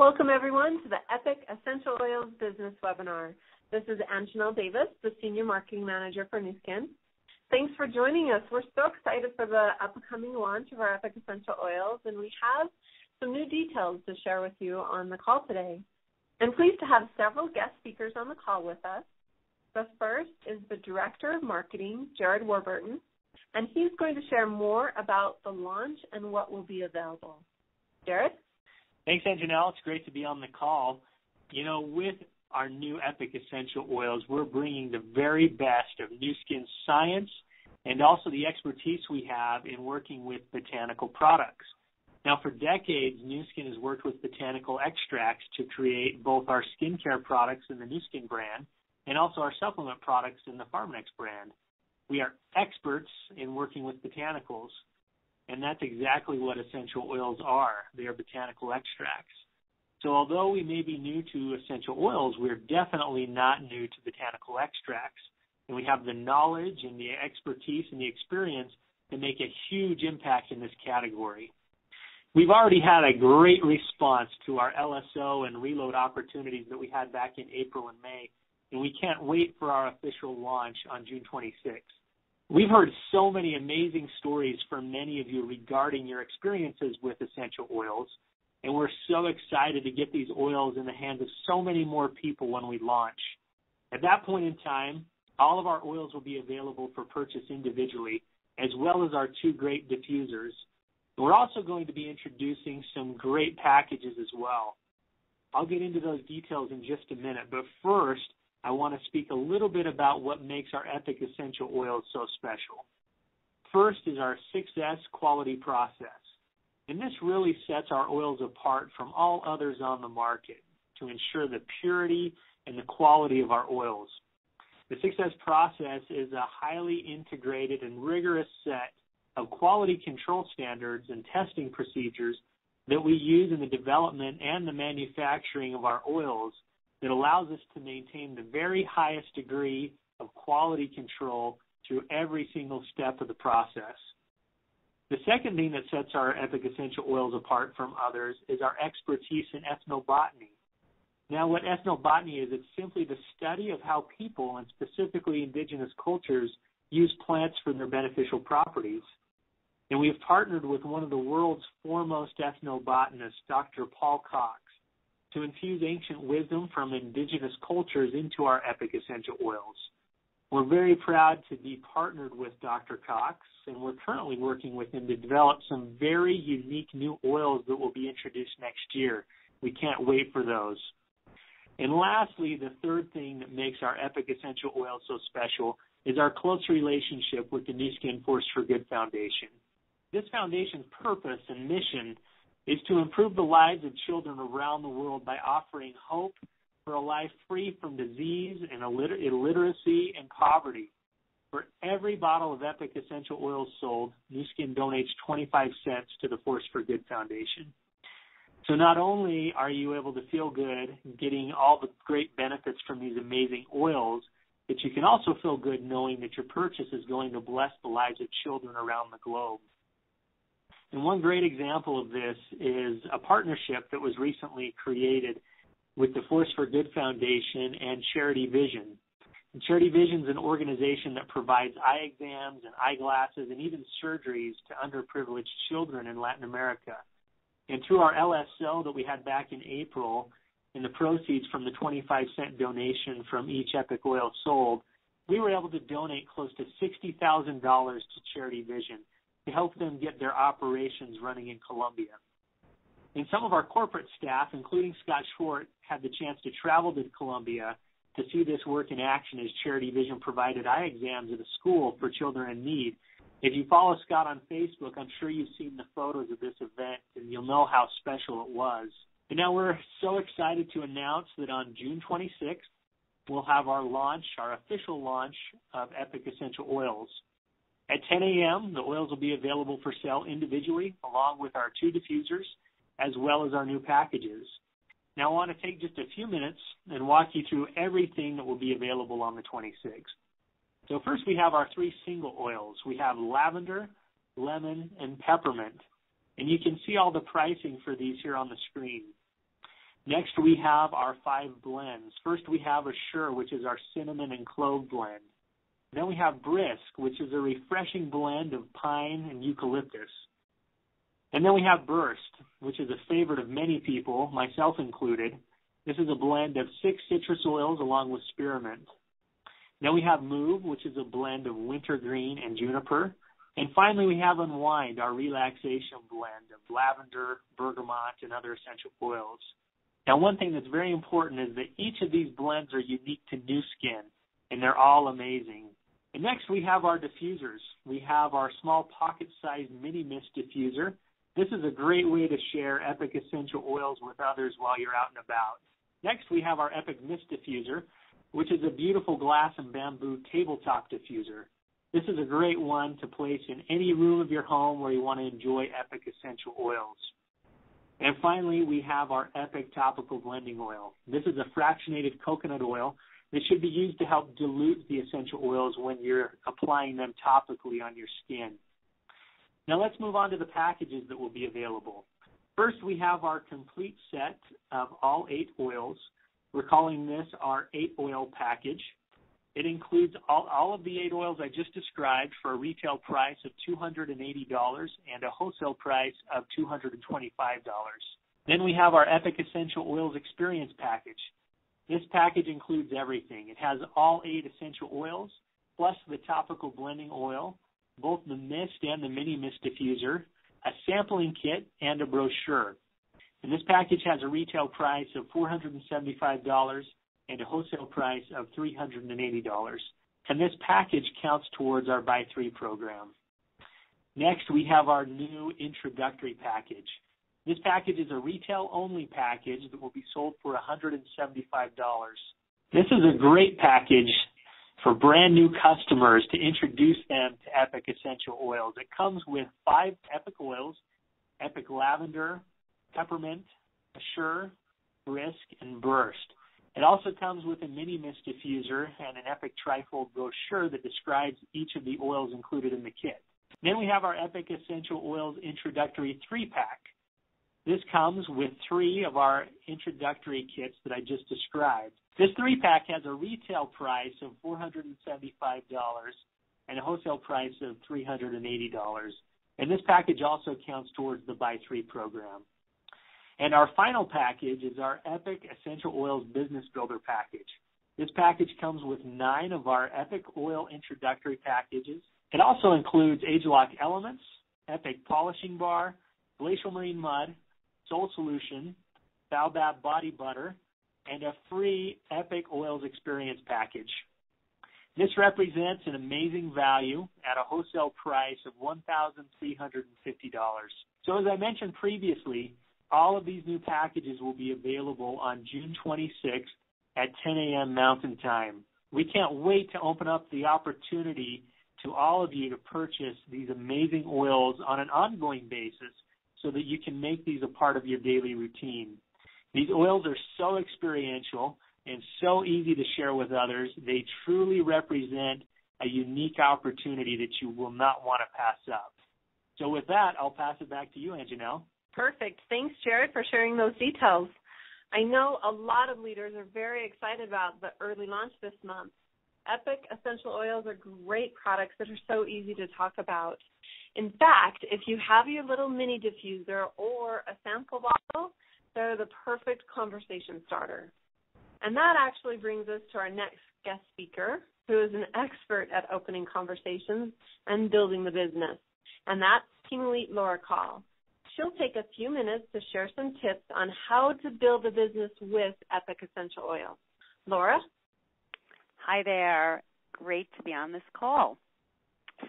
Welcome, everyone, to the Epoch Essential Oils Business Webinar. This is Anjanelle Davis, the Senior Marketing Manager for Nu Skin. Thanks for joining us. We're so excited for the upcoming launch of our Epoch Essential Oils, and we have some new details to share with you on the call today. I'm pleased to have several guest speakers on the call with us. The first is the Director of Marketing, Jared Warburton, and he's going to share more about the launch and what will be available. Jared? Thanks, Anjanelle. It's great to be on the call. You know, with our new Epoch Essential Oils, we're bringing the very best of Nu Skin's science and also the expertise we have in working with botanical products. Now, for decades, Nu Skin has worked with botanical extracts to create both our skincare products in the Nu Skin brand and also our supplement products in the Pharmanex brand. We are experts in working with botanicals, and that's exactly what essential oils are. They are botanical extracts. So although we may be new to essential oils, we're definitely not new to botanical extracts. And we have the knowledge and the expertise and the experience to make a huge impact in this category. We've already had a great response to our LSO and reload opportunities that we had back in April and May, and we can't wait for our official launch on June 26th. We've heard so many amazing stories from many of you regarding your experiences with essential oils, and we're so excited to get these oils in the hands of so many more people when we launch. At that point in time, all of our oils will be available for purchase individually, as well as our two great diffusers. We're also going to be introducing some great packages as well. I'll get into those details in just a minute, but first, I want to speak a little bit about what makes our Epoch Essential Oils so special. First is our 6S quality process, and this really sets our oils apart from all others on the market to ensure the purity and the quality of our oils. The 6S process is a highly integrated and rigorous set of quality control standards and testing procedures that we use in the development and the manufacturing of our oils that allows us to maintain the very highest degree of quality control through every single step of the process. The second thing that sets our Epoch Essential Oils apart from others is our expertise in ethnobotany. Now, what ethnobotany is, it's simply the study of how people, and specifically indigenous cultures, use plants for their beneficial properties. And we have partnered with one of the world's foremost ethnobotanists, Dr. Paul Cox, to infuse ancient wisdom from indigenous cultures into our Epoch Essential Oils. We're very proud to be partnered with Dr. Cox, and we're currently working with him to develop some very unique new oils that will be introduced next year. We can't wait for those. And lastly, the third thing that makes our Epoch Essential Oils so special is our close relationship with the Nu Skin Force for Good Foundation. This foundation's purpose and mission is to improve the lives of children around the world by offering hope for a life free from disease and illiteracy and poverty. For every bottle of Epoch Essential Oils sold, Nu Skin donates 25 cents to the Force for Good Foundation. So not only are you able to feel good getting all the great benefits from these amazing oils, but you can also feel good knowing that your purchase is going to bless the lives of children around the globe. And one great example of this is a partnership that was recently created with the Force for Good Foundation and Charity Vision. And Charity Vision is an organization that provides eye exams and eyeglasses and even surgeries to underprivileged children in Latin America. And through our LSO that we had back in April, and the proceeds from the 25-cent donation from each Epoch oil sold, we were able to donate close to $60,000 to Charity Vision to help them get their operations running in Colombia. And some of our corporate staff, including Scott Schwartz, had the chance to travel to Colombia to see this work in action as Charity Vision provided eye exams at a school for children in need. If you follow Scott on Facebook, I'm sure you've seen the photos of this event, and you'll know how special it was. And now we're so excited to announce that on June 26th, we'll have our launch, our official launch of Epoch Essential Oils. At 10 a.m., the oils will be available for sale individually, along with our two diffusers, as well as our new packages. Now, I want to take just a few minutes and walk you through everything that will be available on the 26th. So first, we have our three single oils. We have lavender, lemon, and peppermint. And you can see all the pricing for these here on the screen. Next, we have our 5 blends. First, we have Assure, which is our cinnamon and clove blend. Then we have Brisk, which is a refreshing blend of pine and eucalyptus. And then we have Burst, which is a favorite of many people, myself included. This is a blend of 6 citrus oils along with spearmint. Then we have Move, which is a blend of wintergreen and juniper. And finally, we have Unwind, our relaxation blend of lavender, bergamot, and other essential oils. Now, one thing that's very important is that each of these blends are unique to Nu Skin, and they're all amazing. And next, we have our diffusers. We have our small pocket-sized mini mist diffuser. This is a great way to share Epic essential oils with others while you're out and about. Next, we have our Epic Mist Diffuser, which is a beautiful glass and bamboo tabletop diffuser. This is a great one to place in any room of your home where you want to enjoy Epic essential oils. And finally, we have our Epic Topical Blending Oil. This is a fractionated coconut oil that should be used to help dilute the essential oils when you're applying them topically on your skin. Now let's move on to the packages that will be available. First, we have our complete set of all 8 oils. We're calling this our 8-oil package. It includes all of the 8 oils I just described for a retail price of $280 and a wholesale price of $225. Then we have our Epic Essential Oils Experience package. This package includes everything. It has all 8 essential oils, plus the topical blending oil, both the mist and the mini mist diffuser, a sampling kit, and a brochure. And this package has a retail price of $475 and a wholesale price of $380. And this package counts towards our Buy 3 program. Next, we have our new introductory package. This package is a retail-only package that will be sold for $175. This is a great package for brand new customers to introduce them to Epic essential oils. It comes with 5 Epic oils: Epic Lavender, Peppermint, Assure, Brisk, and Burst. It also comes with a mini mist diffuser and an Epic trifold brochure that describes each of the oils included in the kit. Then we have our Epic Essential Oils Introductory 3-pack. This comes with 3 of our introductory kits that I just described. This 3-pack has a retail price of $475 and a wholesale price of $380. And this package also counts towards the Buy 3 program. And our final package is our Epic Essential Oils Business Builder package. This package comes with 9 of our Epic Oil Introductory packages. It also includes ageLOC Elements, Epic Polishing Bar, Glacial Marine Mud, Soul Solution, Baobab Body Butter, and a free Epic Oils Experience package. This represents an amazing value at a wholesale price of $1,350. So as I mentioned previously, all of these new packages will be available on June 26th at 10 a.m. Mountain Time. We can't wait to open up the opportunity to all of you to purchase these amazing oils on an ongoing basis so that you can make these a part of your daily routine. These oils are so experiential and so easy to share with others. They truly represent a unique opportunity that you will not want to pass up. So with that, I'll pass it back to you, Anjanelle. Perfect. Thanks, Jared, for sharing those details. I know a lot of leaders are very excited about the early launch this month. Epic Essential Oils are great products that are so easy to talk about. In fact, if you have your little mini diffuser or a sample bottle, they're the perfect conversation starter. And that actually brings us to our next guest speaker, who is an expert at opening conversations and building the business. And that's Team Elite Laura Call. She'll take a few minutes to share some tips on how to build a business with Epic Essential Oils. Laura? Hi there. Great to be on this call.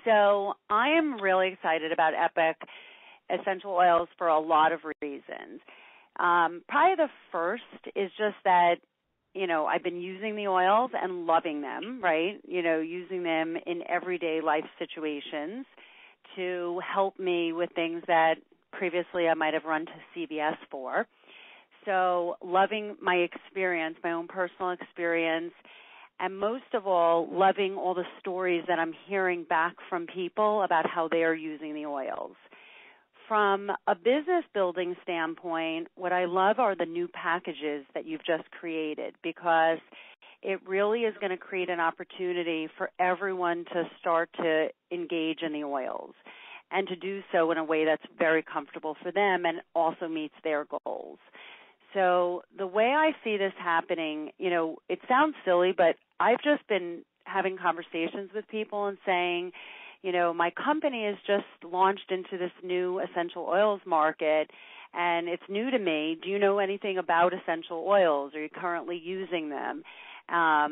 So I am really excited about Epic Essential Oils for a lot of reasons. Probably the first is just that, I've been using the oils and loving them, right? Using them in everyday life situations to help me with things that previously I might have run to CVS for. So loving my experience, my own personal experience, and most of all, loving all the stories that I'm hearing back from people about how they are using the oils. from a business building standpoint, what I love are the new packages that you've just created, because it really is going to create an opportunity for everyone to start to engage in the oils and to do so in a way that's very comfortable for them and also meets their goals. So the way I see this happening, it sounds silly, but I've just been having conversations with people and saying, my company has just launched into this new essential oils market, and it's new to me. Do you know anything about essential oils? Are you currently using them? How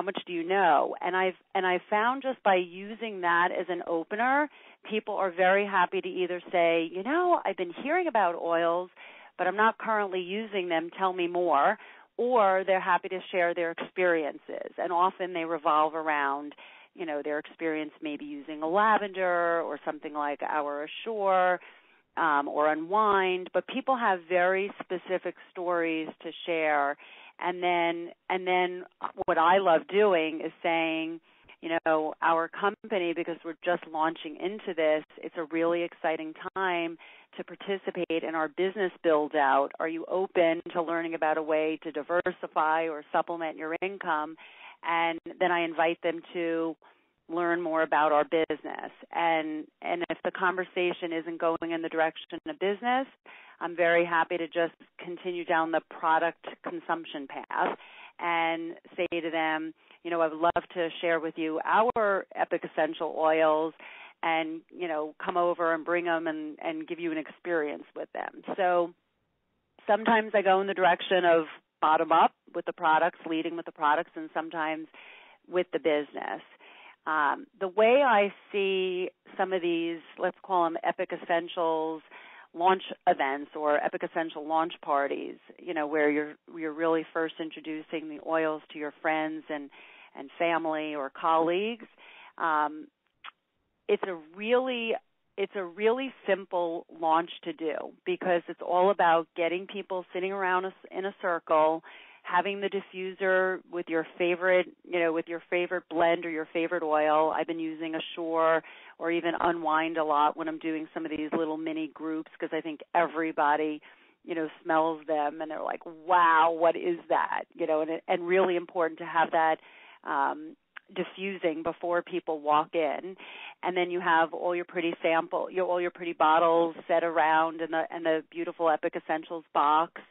much do you know? And I've found just by using that as an opener, people are very happy to either say, I've been hearing about oils, but I'm not currently using them. Tell me more. Or they're happy to share their experiences. And often they revolve around, their experience maybe using a lavender or something like our Assure or Unwind. But people have very specific stories to share. And then what I love doing is saying, our company, because we're just launching into this, it's a really exciting time to participate in our business build-out. Are you open to learning about a way to diversify or supplement your income? And then I invite them to learn more about our business. And if the conversation isn't going in the direction of business, I'm very happy to just continue down the product consumption path and say to them, I would love to share with you our Epoch essential oils and, come over and bring them and give you an experience with them. So sometimes I go in the direction of bottom up with the products, leading with the products, and sometimes with the business. The way I see some of these, let's call them Epoch Essentials launch events or Epoch Essential launch parties, where you're really first introducing the oils to your friends and family or colleagues. It's a really simple launch to do, because it's all about getting people sitting around in a circle, having the diffuser with your favorite blend or your favorite oil. I've been using Assure or even Unwind a lot when I'm doing some of these little mini groups, because I think everybody, smells them and they're like, wow, what is that? And really important to have that diffusing before people walk in. And then you have all your pretty all your pretty bottles set around in the beautiful Epoch Essentials box.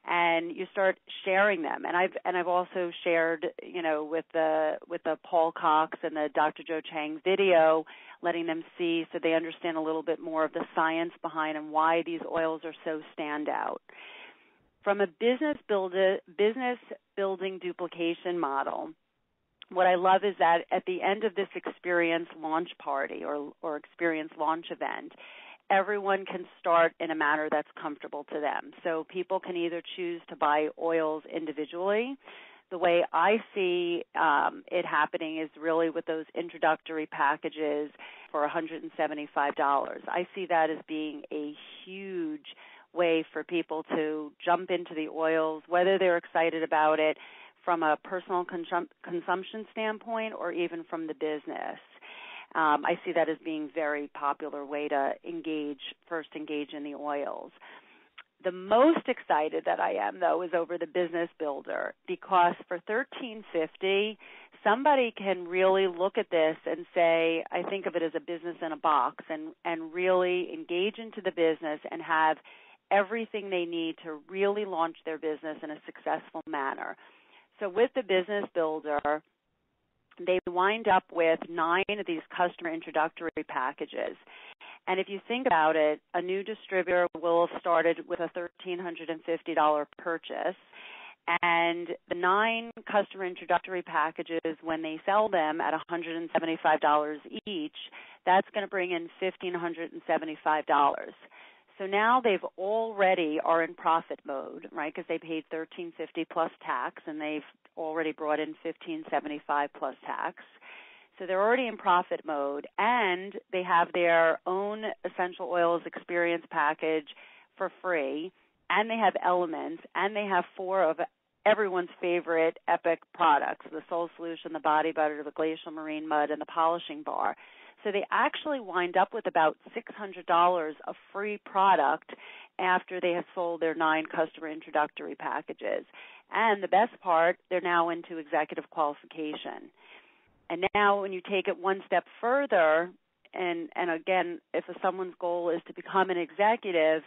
And you start sharing them, and I've also shared, with the Paul Cox and the Dr. Joe Chang video, letting them see so they understand a little bit more of the science behind and why these oils are so standout. From a business building duplication model, what I love is that at the end of this experience launch party or experience launch event, everyone can start in a manner that's comfortable to them. So people can either choose to buy oils individually. The way I see it happening is really with those introductory packages for $175. I see that as being a huge way for people to jump into the oils, whether they're excited about it from a personal consumption standpoint or even from the business. I see that as being a very popular way to first engage in the oils. The most excited that I am, though, is over the business builder, because for $13.50, somebody can really look at this and say, I think of it as a business in a box, and really engage into the business and have everything they need to really launch their business in a successful manner. So with the business builder, they wind up with 9 of these customer introductory packages. And if you think about it, a new distributor will have started with a $1,350 purchase. And the 9 customer introductory packages, when they sell them at $175 each, that's going to bring in $1,575. So now they've already are in profit mode, right? Because they paid $1,350 plus tax, and they've already brought in $1,575 plus tax. So they're already in profit mode, and they have their own essential oils experience package for free, and they have elements, and they have 4 of everyone's favorite Epoch products: the Soul Solution, the Body Butter, the Glacial Marine Mud, and the Polishing Bar. So they actually wind up with about $600 of free product after they have sold their 9 customer introductory packages. And the best part, they're now into executive qualification. And now when you take it one step further, and again, if someone's goal is to become an executive,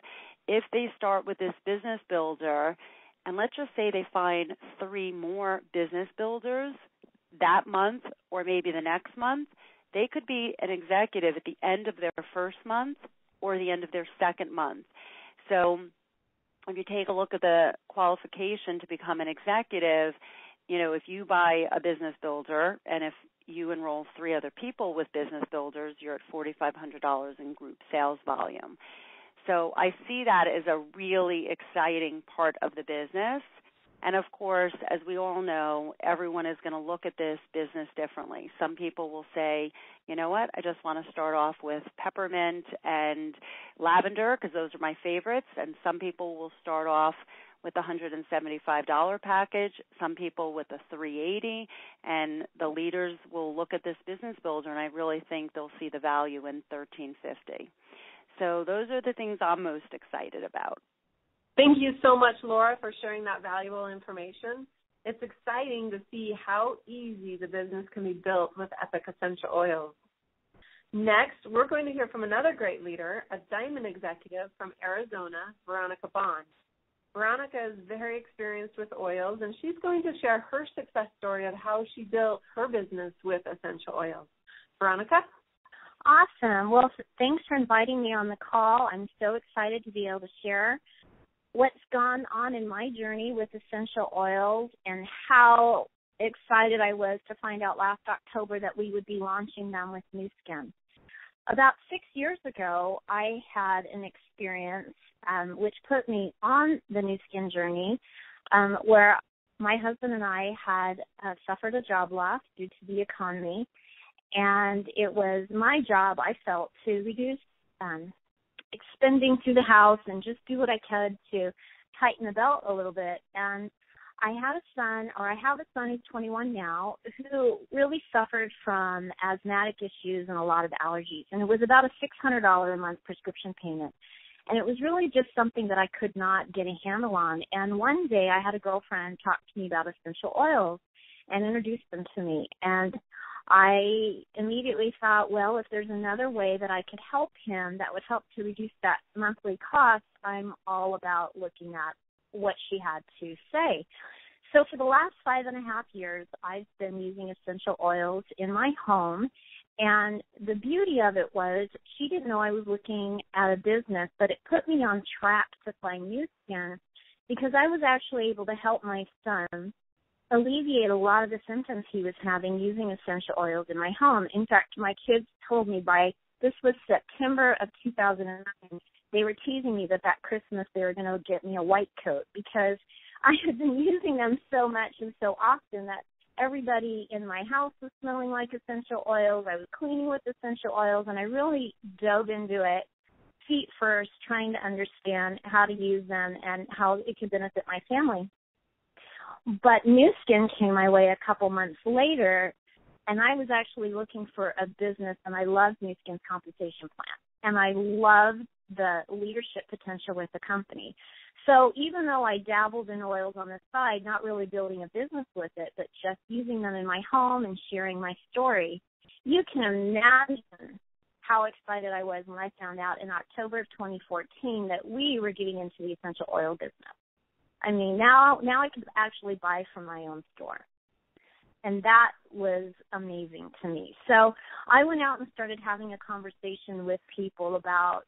if they start with this business builder, and let's just say they find 3 more business builders that month or maybe the next month, they could be an executive at the end of their first month or the end of their second month. So if you take a look at the qualification to become an executive, you know, if you buy a business builder and if you enroll 3 other people with business builders, you're at $4,500 in group sales volume. So I see that as a really exciting part of the business. And, of course, as we all know, everyone is going to look at this business differently. Some people will say, you know what, I just want to start off with peppermint and lavender because those are my favorites. And some people will start off with a $175 package, some people with a $380, and the leaders will look at this business builder, and I really think they'll see the value in $1,350. So those are the things I'm most excited about. Thank you so much, Laura, for sharing that valuable information. It's exciting to see how easy the business can be built with Epoch Essential Oils. Next, we're going to hear from another great leader, a diamond executive from Arizona, Veronica Bond. Veronica is very experienced with oils, and she's going to share her success story of how she built her business with essential oils. Veronica? Awesome. Well, thanks for inviting me on the call. I'm so excited to be able to share what's gone on in my journey with essential oils and how excited I was to find out last October that we would be launching them with Nu Skin. About 6 years ago, I had an experience which put me on the Nu Skin journey where my husband and I had suffered a job loss due to the economy, and it was my job, I felt, to reduce spending through the house and just do what I could to tighten the belt a little bit. And I have a son who's 21 now, who really suffered from asthmatic issues and a lot of allergies. And it was about a $600 a month prescription payment. And it was really just something that I could not get a handle on. And one day I had a girlfriend talk to me about essential oils and introduce them to me. And I immediately thought, well, if there's another way that I could help him that would help to reduce that monthly cost, I'm all about looking at what she had to say. So for the last 5.5 years, I've been using essential oils in my home. And the beauty of it was she didn't know I was looking at a business, but it put me on track to find Nu Skin because I was actually able to help my son alleviate a lot of the symptoms he was having using essential oils in my home. In fact, my kids told me this was September of 2009, they were teasing me that Christmas they were going to get me a white coat because I had been using them so much and so often that everybody in my house was smelling like essential oils. I was cleaning with essential oils, and I really dove into it feet first, trying to understand how to use them and how it could benefit my family. But Nu Skin came my way a couple months later, and I was actually looking for a business, and I loved Nu Skin's compensation plan, and I loved the leadership potential with the company. So even though I dabbled in oils on the side, not really building a business with it, but just using them in my home and sharing my story, you can imagine how excited I was when I found out in October of 2014 that we were getting into the essential oil business. I mean, now I can actually buy from my own store. And that was amazing to me. So I went out and started having a conversation with people about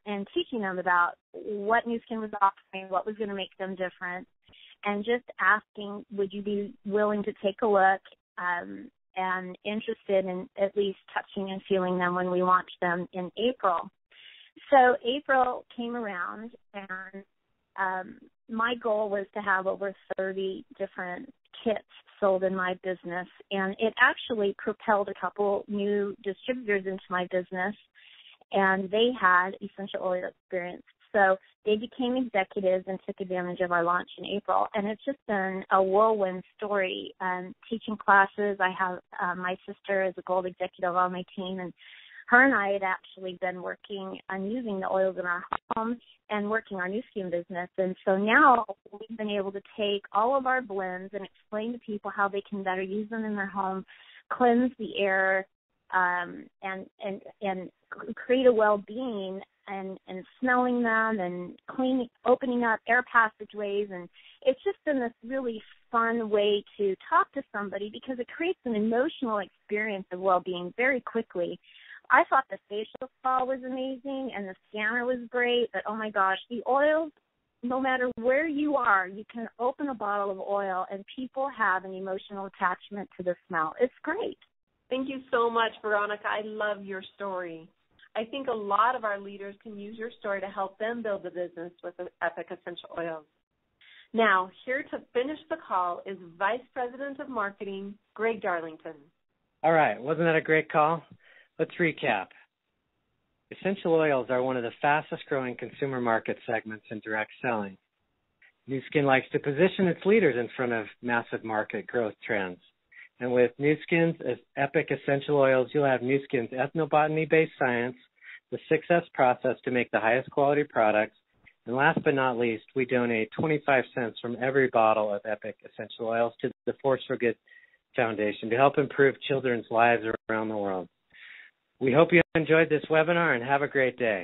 and teaching them about what Nu Skin was offering, what was going to make them different, and just asking, would you be willing to take a look and interested in at least touching and feeling them when we launched them in April. So April came around, and my goal was to have over 30 different kits sold in my business, and it actually propelled a couple new distributors into my business, and they had essential oil experience So they became executives and took advantage of our launch in April. And it's just been a whirlwind story. Teaching classes, I have my sister is a gold executive on my team, and her and I had actually been working on using the oils in our homes and working our new skin business. And so now we've been able to take all of our blends and explain to people how they can better use them in their home, cleanse the air, and create a well-being and smelling them and cleaning, opening up air passageways. And it's just been this really fun way to talk to somebody because it creates an emotional experience of well-being very quickly. I thought the facial spa was amazing and the scanner was great, but oh my gosh, the oils, no matter where you are, you can open a bottle of oil and people have an emotional attachment to the smell. It's great. Thank you so much, Veronica. I love your story. I think a lot of our leaders can use your story to help them build a business with the Epoch Essential Oils. Now, here to finish the call is Vice President of Marketing, Greg Darlington. All right. Wasn't that a great call? Let's recap. Essential oils are one of the fastest growing consumer market segments in direct selling. Nu Skin likes to position its leaders in front of massive market growth trends. And with Nu Skin's Epoch Essential Oils, you'll have Nu Skin's ethnobotany-based science, the 6S process to make the highest quality products, and last but not least, we donate 25 cents from every bottle of Epoch Essential Oils to the Force for Good Foundation to help improve children's lives around the world. We hope you enjoyed this webinar and have a great day.